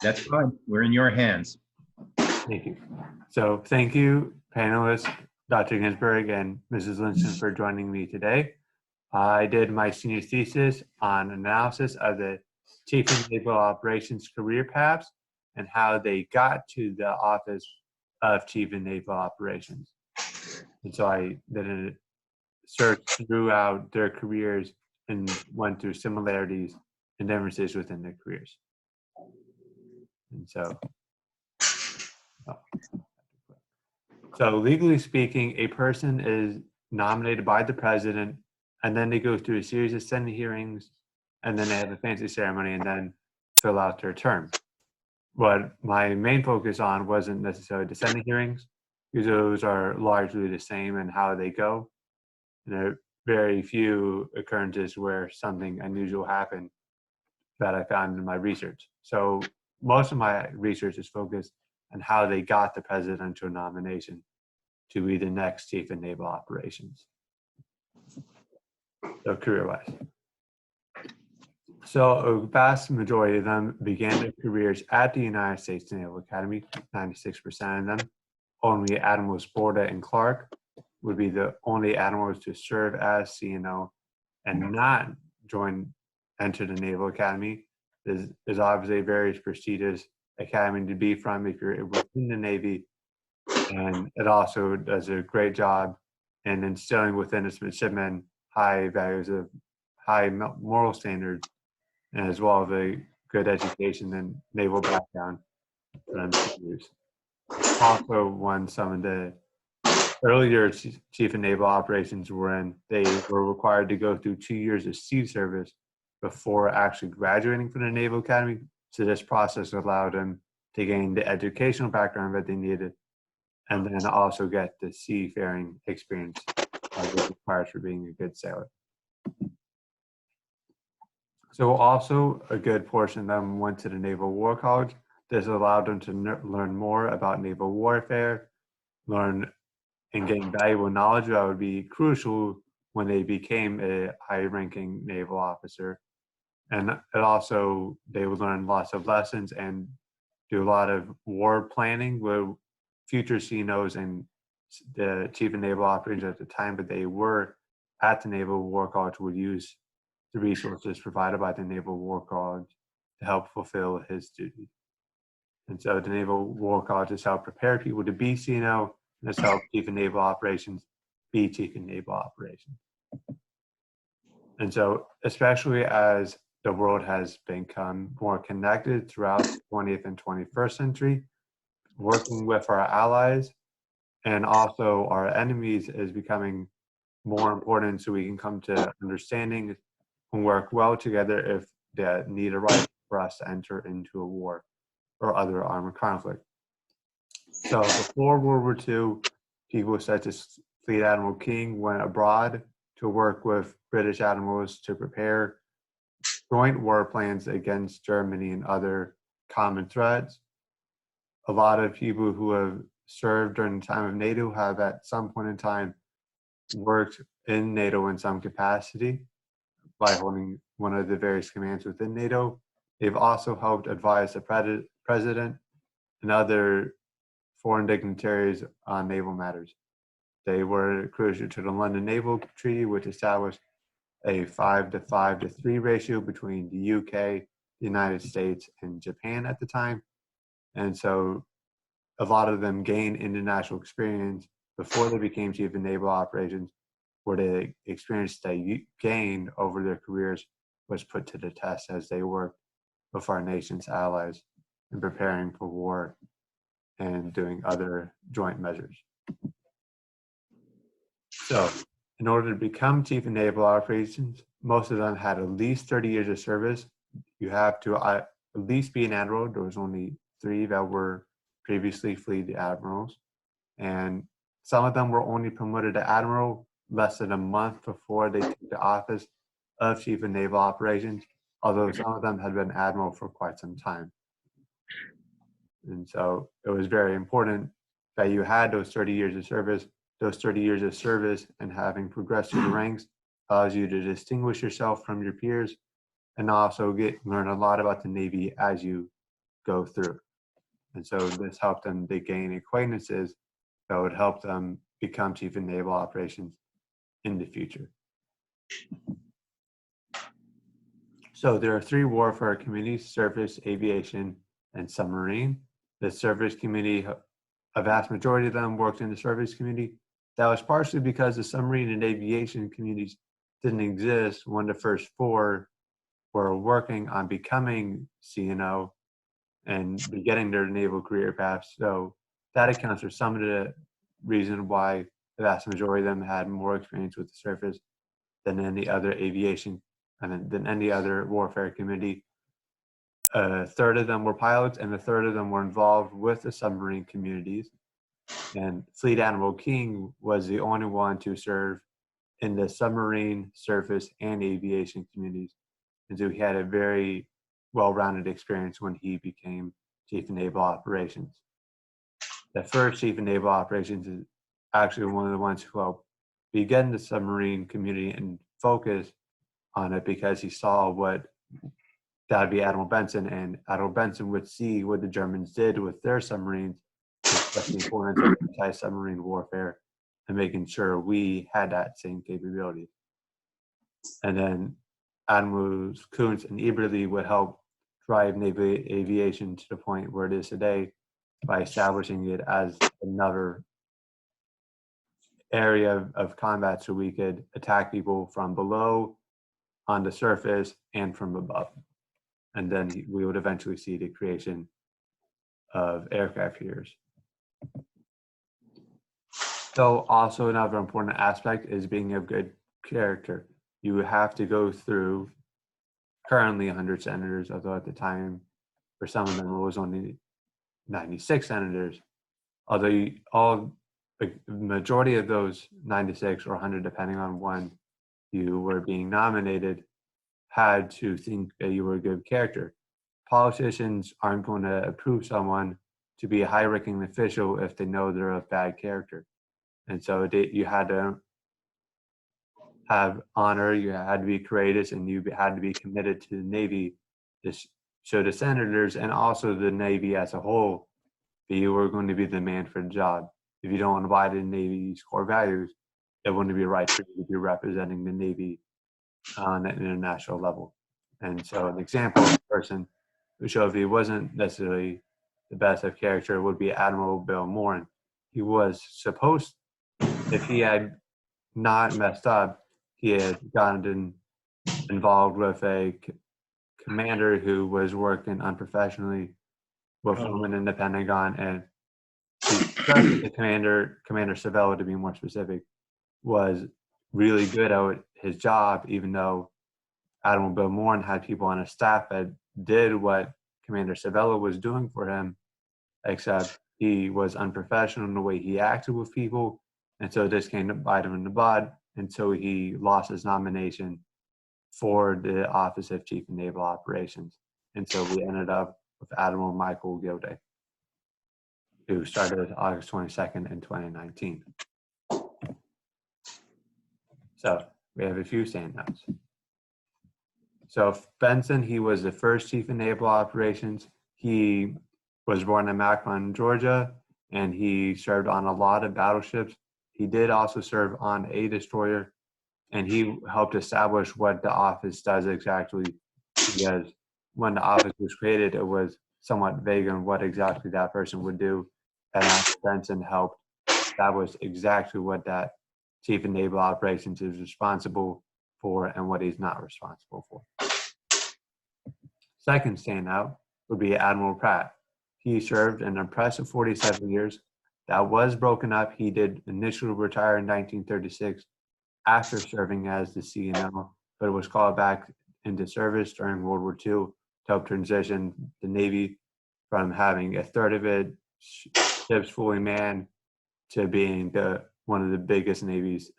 That's fine. We're in your hands. Thank you. So thank you, panelists, Dr. Ginsberg and Mrs. Lynchon, for joining me today. I did my senior thesis on analysis of the Chief of Naval Operations career paths and how they got to the office of Chief of Naval Operations. And so I did a search throughout their careers and went through similarities and differences within their careers. And so legally speaking, a person is nominated by the president, and then they go through a series of Senate hearings, and then they have a fancy ceremony and then fill out their term. What my main focus on wasn't necessarily the Senate hearings, because those are largely the same in how they go. And there are very few occurrences where something unusual happened that I found in my research. So most of my research is focused on how they got the presidential nomination to be the next Chief of Naval Operations. So career-wise. So a vast majority of them began their careers at the United States Naval Academy, 96% of them. Only Admirals Borda and Clark would be the only admirals to serve as CNO and not enter the Naval Academy. Is obviously a very prestigious academy to be from if you're within the Navy, and it also does a great job in instilling within its midshipmen high values of high moral standards, and as well as a good education and naval background for them to use. Also, when some of the earlier Chief of Naval Operations were in, they were required to go through 2 years of sea service before actually graduating from the Naval Academy. So this process allowed them to gain the educational background that they needed, and then also get the seafaring experience that was required for being a good sailor. So also a good portion of them went to the Naval War College. This allowed them to learn more about naval warfare, learn and gain valuable knowledge that would be crucial when they became a high-ranking naval officer. And it also, they would learn lots of lessons and do a lot of war planning with future CNOs and the Chief of Naval Operations at the time, but they were at the Naval War College, would use the resources provided by the Naval War College to help fulfill his duties. And so the Naval War College has helped prepare people to be CNO, and has helped Chief of Naval Operations be Chief of Naval Operations. And so, especially as the world has become more connected throughout the 20th and 21st century, working with our allies and also our enemies is becoming more important, so we can come to understanding and work well together if the need arises for us to enter into a war or other armed conflict. So before World War II, people such as Fleet Admiral King went abroad to work with British admirals to prepare joint war plans against Germany and other common threats. A lot of people who have served during the time of NATO have at some point in time worked in NATO in some capacity by holding one of the various commands within NATO. They've also helped advise the president and other foreign dignitaries on naval matters. They were crucial to the London Naval Treaty, which established a 5-5-3 ratio between the UK, the United States, and Japan at the time. And so a lot of them gained international experience before they became Chief of Naval Operations, where the experience they gained over their careers was put to the test as they worked with our nation's allies in preparing for war and doing other joint measures. So, in order to become Chief of Naval Operations, most of them had at least 30 years of service. You have to at least be an admiral. There was only 3 that were previously fleet admirals. And some of them were only promoted to admiral less than a month before they took the office of Chief of Naval Operations, although some of them had been admiral for quite some time. And so it was very important that you had those 30 years of service. Those 30 years of service and having progressed through the ranks allows you to distinguish yourself from your peers and also learn a lot about the Navy as you go through. And so this helped them to gain acquaintances that would help them become chief of naval operations in the future. So there are three warfare communities: surface, aviation, and submarine. The surface community, a vast majority of them worked in the surface community. That was partially because the submarine and aviation communities didn't exist when the first four were working on becoming CNO and beginning their naval career paths. So that accounts for some of the reason why the vast majority of them had more experience with the surface than any other aviation and than any other warfare community. A third of them were pilots, and a third of them were involved with the submarine communities. And Fleet Admiral King was the only one to serve in the submarine, surface, and aviation communities. And so he had a very well-rounded experience when he became Chief of Naval Operations. The first Chief of Naval Operations is actually one of the ones who helped begin the submarine community and focus on it because he saw what that would be Admiral Benson, and Admiral Benson would see what the Germans did with their submarines, especially the importance of anti-submarine warfare and making sure we had that same capability. And then Admirals Kuntz and Eberle would help drive naval aviation to the point where it is today by establishing it as another area of combat so we could attack people from below, on the surface, and from above. And then we would eventually see the creation of aircraft carriers. So also another important aspect is being a good character. You have to go through currently 100 senators, although at the time for some of them it was only 96 senators. Although the majority of those 96 or 100, depending on when you were being nominated, had to think that you were a good character. Politicians aren't going to approve someone to be a high-ranking official if they know they're a bad character. And so you had to have honor, you had to be courageous, and you had to be committed to the Navy to show the senators and also the Navy as a whole that you were going to be the man for the job. If you don't abide in the Navy's core values, it wouldn't be right for you to be representing the Navy on an international level. And so an example of a person who showed he wasn't necessarily the best of character would be Admiral Bill Morin. He was supposed, if he had not messed up, he had gotten involved with a commander who was working unprofessionally with women in the Pentagon, and the Commander Savella, to be more specific, was really good at his job, even though Admiral Bill Morin had people on his staff that did what Commander Savella was doing for him, except he was unprofessional in the way he acted with people, and so this came to bite him in the butt, and so he lost his nomination for the office of Chief of Naval Operations. And so we ended up with Admiral Michael Gilday, who started August 22nd in 2019. So we have a few standouts. So Benson, he was the first Chief of Naval Operations. He was born in Macon, Georgia, and he served on a lot of battleships. He did also serve on a destroyer, and he helped establish what the office does exactly, because when the office was created, it was somewhat vague on what exactly that person would do. And Benson helped establish exactly what that Chief of Naval Operations is responsible for and what he's not responsible for. Second standout would be Admiral Pratt. He served an impressive 47 years. That was broken up. He did initially retire in 1936 after serving as the CNO, but it was called back into service during World War II to help transition the Navy from having a third of its ships fully manned to being one of the biggest navies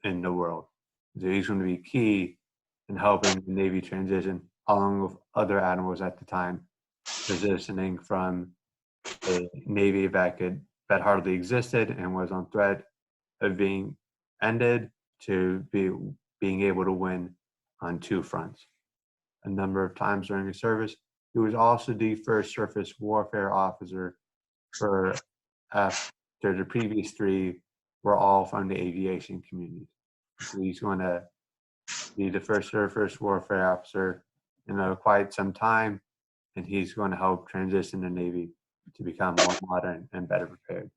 in the world. So he's going to be key in helping the Navy transition, along with other admirals at the time, transitioning from a Navy that hardly existed and was on threat of being ended to being able to win on two fronts. A number of times during his service, He was also the first surface warfare officer for after the previous three were all from the aviation community. So he's going to be the first surface warfare officer in quite some time, and he's going to help transition the Navy to become more modern and better prepared.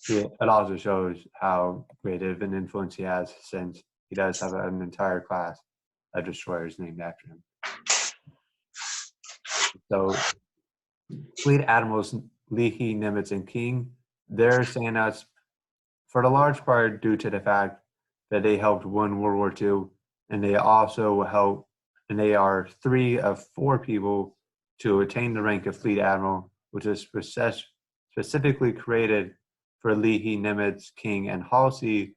It also shows how great of an influence he has, since he does have an entire class of destroyers named after him. So Fleet Admirals Leahy, Nimitz, and King, they're standouts for the large part due to the fact that they helped win World War II, and they also helped, and they are 3 of 4 people to attain the rank of Fleet Admiral, which is specifically created for Leahy, Nimitz, King, and Halsey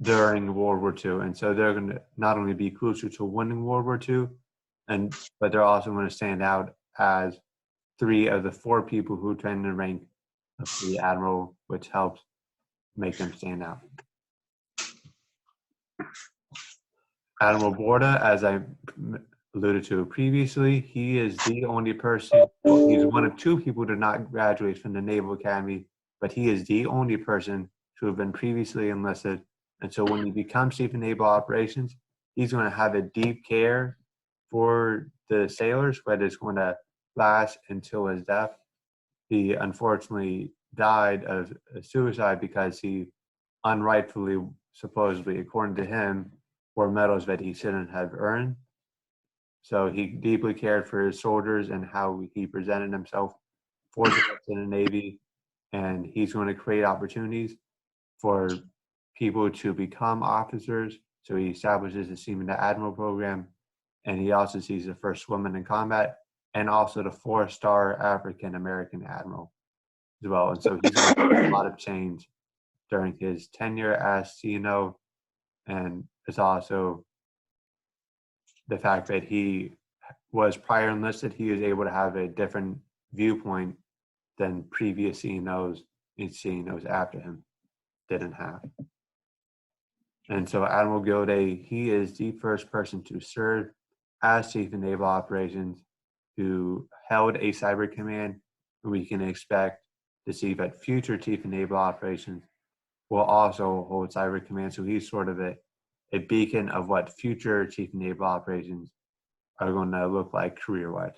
during World War II. And so they're going to not only be crucial to winning World War II, but they're also going to stand out as 3 of the 4 people who attained the rank of Fleet Admiral, which helps make them stand out. Admiral Borda, as I alluded to previously, he is the only person, he's one of 2 people to not graduate from the Naval Academy, but he is the only person to have been previously enlisted. And so when he becomes Chief of Naval Operations, he's going to have a deep care for the sailors, but it's going to last until his death. He unfortunately died of suicide because he unrightfully, supposedly, according to him, wore medals that he shouldn't have earned. So he deeply cared for his soldiers and how he presented himself for the rest of the Navy, and he's going to create opportunities for people to become officers. So he establishes the Seaman to Admiral program, and he also sees the first woman in combat, and also the 4-star African American admiral as well. And so he's going to make a lot of change during his tenure as CNO, and it's also the fact that he was prior enlisted, he was able to have a different viewpoint than previous CNOs and CNOs after him didn't have. And so Admiral Gilday, he is the first person to serve as Chief of Naval Operations, who held a cyber command, and we can expect to see that future Chief of Naval Operations will also hold cyber command. So he's sort of a beacon of what future Chief of Naval Operations are going to look like career-wise.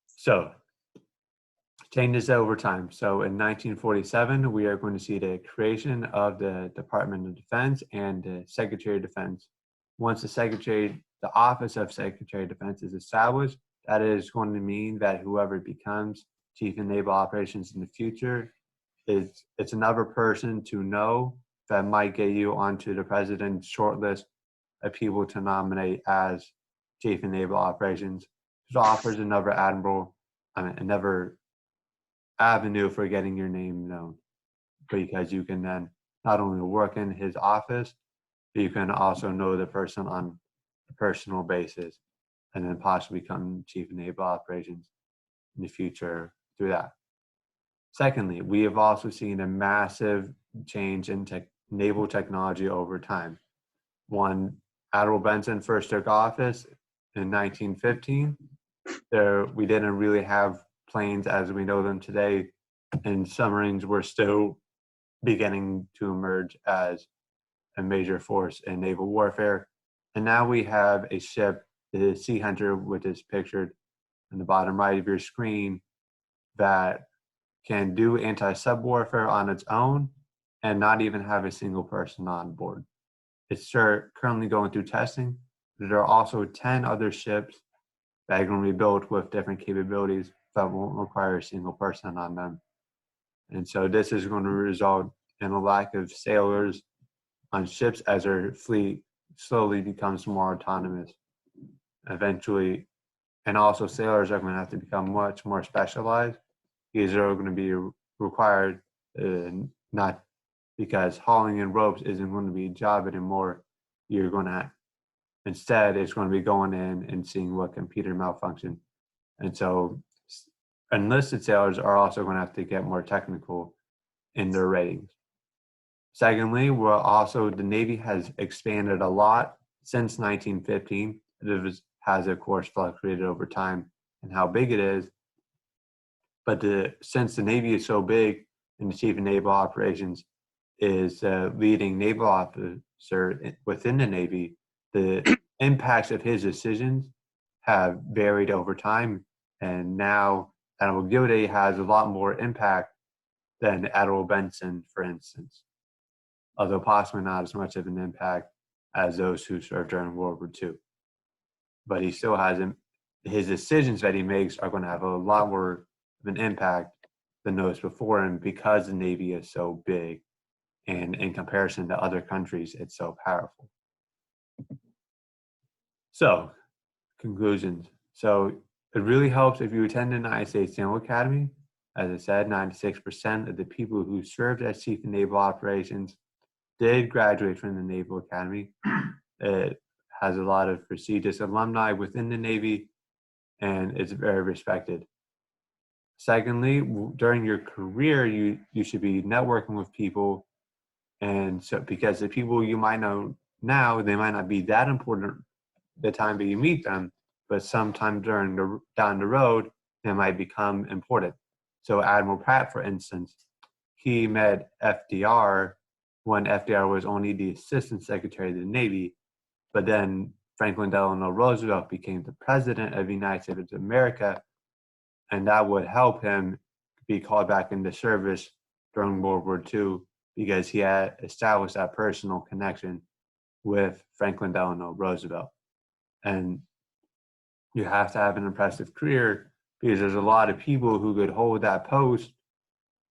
So changes over time. So in 1947, we are going to see the creation of the Department of Defense and the Secretary of Defense. Once the office of Secretary of Defense is established, that is going to mean that whoever becomes Chief of Naval Operations in the future, it's another person to know that might get you onto the president's shortlist of people to nominate as Chief of Naval Operations. It offers another another avenue for getting your name known, because you can then not only work in his office, but you can also know the person on a personal basis, and then possibly become Chief of Naval Operations in the future through that. Secondly, we have also seen a massive change in naval technology over time. When Admiral Benson first took office in 1915, we didn't really have planes as we know them today, and submarines were still beginning to emerge as a major force in naval warfare. And now we have a ship, the Sea Hunter, which is pictured in the bottom right of your screen, that can do anti-sub warfare on its own and not even have a single person on board. It's currently going through testing. There are also 10 other ships that are going to be built with different capabilities that won't require a single person on them. And so this is going to result in a lack of sailors on ships as our fleet slowly becomes more autonomous eventually. And also sailors are going to have to become much more specialized, because they're going to be required, not because hauling in ropes isn't going to be a job anymore. You're going to, instead, it's going to be going in and seeing what computer malfunction. And so enlisted sailors are also going to have to get more technical in their ratings. Secondly, the Navy has expanded a lot since 1915. It has, of course, fluctuated over time and how big it is. But since the Navy is so big and the Chief of Naval Operations is a leading naval officer within the Navy, the impacts of his decisions have varied over time. And now Admiral Gilday has a lot more impact than Admiral Benson, for instance, although possibly not as much of an impact as those who served during World War II. But he still has his decisions that he makes are going to have a lot more of an impact than those before him because the Navy is so big, and in comparison to other countries, it's so powerful. So, conclusions. So, it really helps if you attend the United States Naval Academy. As I said, 96% of the people who served as Chief of Naval Operations did graduate from the Naval Academy. It has a lot of prestigious alumni within the Navy, and it's very respected. Secondly, during your career, you should be networking with people, and so because the people you might know now, they might not be that important the time that you meet them, but sometime down the road, they might become important. So Admiral Pratt, for instance, he met FDR when FDR was only the Assistant Secretary of the Navy, but then Franklin Delano Roosevelt became the President of the United States of America, and that would help him be called back into service during World War II because he had established that personal connection with Franklin Delano Roosevelt. And you have to have an impressive career because there's a lot of people who could hold that post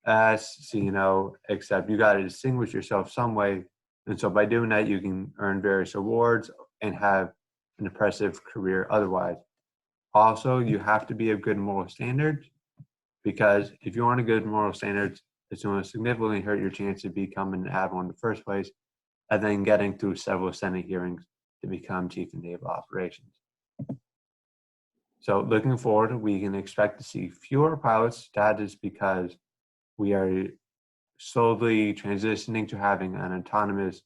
except you got to distinguish yourself some way. And so by doing that, you can earn various awards and have an impressive career otherwise. Also, you have to be of good moral standards, because if you aren't a good moral standards, it's going to significantly hurt your chance of becoming an admiral in the first place, and then getting through several Senate hearings to become Chief of Naval Operations. So looking forward, we can expect to see fewer pilots. That is because we are slowly transitioning to having an autonomous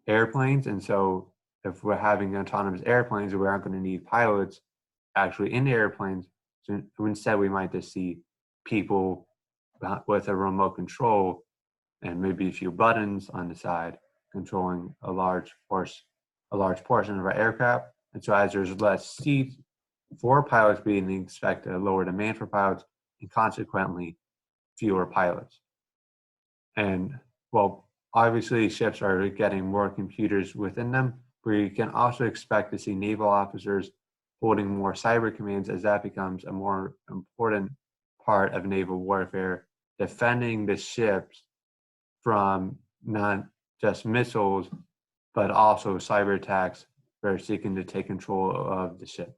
airplanes. And so if we're having autonomous airplanes, we aren't going to need pilots actually in the airplanes. So instead, we might just see people with a remote control and maybe a few buttons on the side controlling a large portion of our aircraft. And so as there's less seats for pilots, we can expect a lower demand for pilots and consequently fewer pilots. And well, obviously ships are getting more computers within them, but you can also expect to see naval officers holding more cyber commands as that becomes a more important part of naval warfare, defending the ships from not just missiles, but also cyber attacks that are seeking to take control of the ship.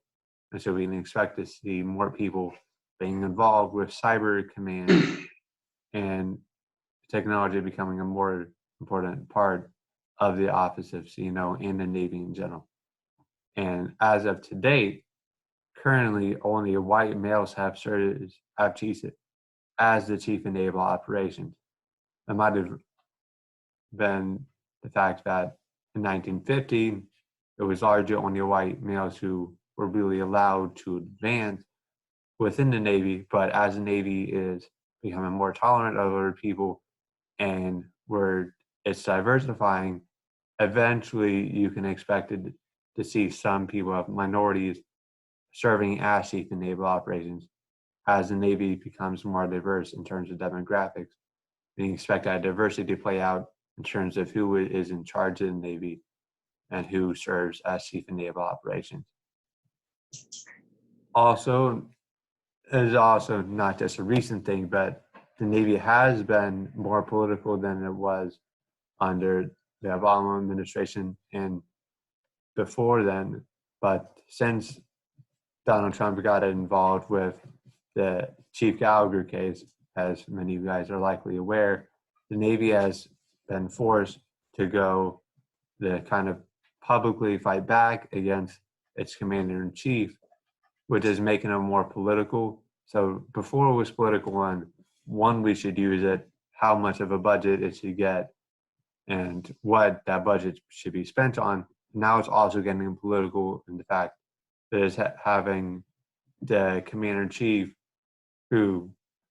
And so we can expect to see more people being involved with cyber command and technology becoming a more important part of the office of CNO and the Navy in general. And as of to date, currently only white males have served as the Chief of Naval Operations. It might have been the fact that in 1950, it was largely only white males who were really allowed to advance within the Navy, but as the Navy is becoming more tolerant of other people and where it's diversifying, eventually you can expect to see some people of minorities serving as Chief of Naval Operations. As the Navy becomes more diverse in terms of demographics, we expect that diversity to play out in terms of who is in charge of the Navy and who serves as Chief of Naval Operations. Also, it is also not just a recent thing, but the Navy has been more political than it was under the Obama administration and before then. But since Donald Trump got involved with the Chief Gallagher case, as many of you guys are likely aware, the Navy has been forced to go the kind of publicly fight back against its commander-in-chief, which is making it more political. So before it was political on when we should use it, how much of a budget it should get, and what that budget should be spent on. now it's also getting political in the fact that it's having the commander-in-chief who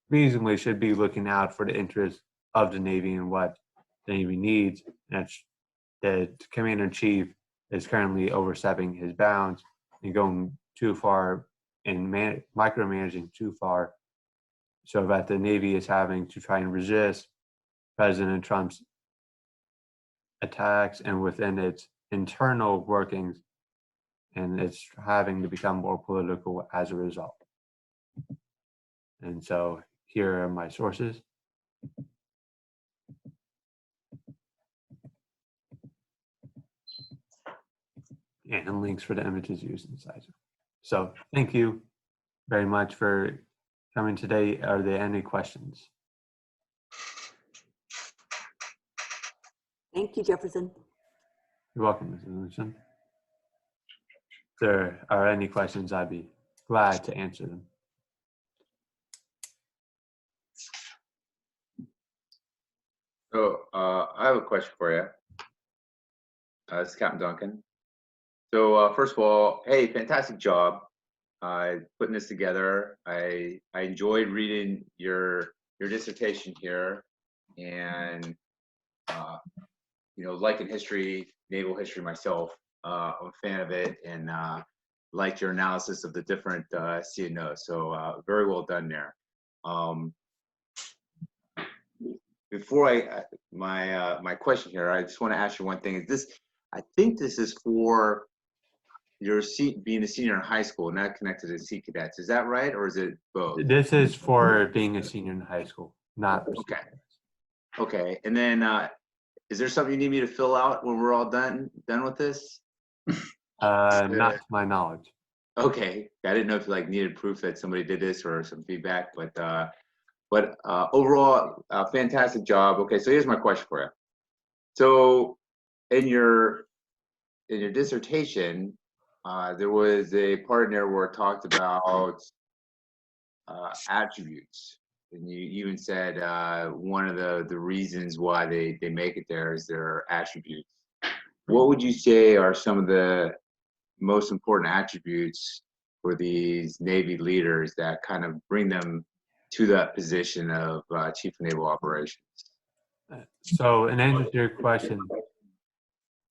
reasonably should be looking out for the interests of the Navy and what the Navy needs. And the commander-in-chief is currently overstepping his bounds and going too far and micromanaging too far, so that the Navy is having to try and resist President Trump's attacks and within its internal workings, and it's having to become more political as a result. And so here are my sources. And links for the images used inside. So thank you very much for coming today. Are there any questions? Thank you, Jefferson. You're welcome, Mrs. Anderson. If there are any questions, I'd be glad to answer them. So I have a question for you. It's Captain Duncan. So first of all, hey, fantastic job putting this together. I enjoyed reading your dissertation here, and you know, liking history, naval history myself. I'm a fan of it, and liked your analysis of the different CNOs. So very well done there. Before my question here, I just want to ask you one thing. Is this? I think this is for your being a senior in high school, not connected to Sea Cadets. Is that right, or is it both? This is for being a senior in high school, not for Okay. Okay, and then is there something you need me to fill out when we're all done with this? not to my knowledge. Okay, I didn't know if you like needed proof that somebody did this or some feedback, but overall, fantastic job. Okay, so here's my question for you. So in your dissertation, there was a part in there where it talked about attributes, and you even said one of the reasons why they make it there is their attributes. What would you say are some of the most important attributes for these Navy leaders that kind of bring them to that position of Chief of Naval Operations? So in answer to your question,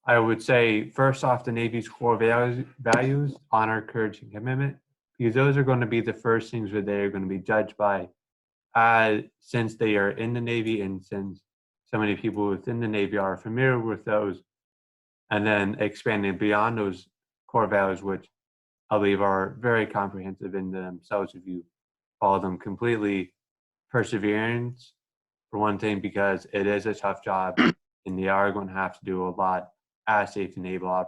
I would say first off, the Navy's core values, honor, courage, and commitment, because those are going to be the first things that they're going to be judged by, since they are in the Navy and since so many people within the Navy are familiar with those, and then expanding beyond those core values, which I believe are very comprehensive in themselves if you follow them completely. Perseverance, for one thing, because it is a tough job and they are going to have to do a lot as Safe and Naval operators.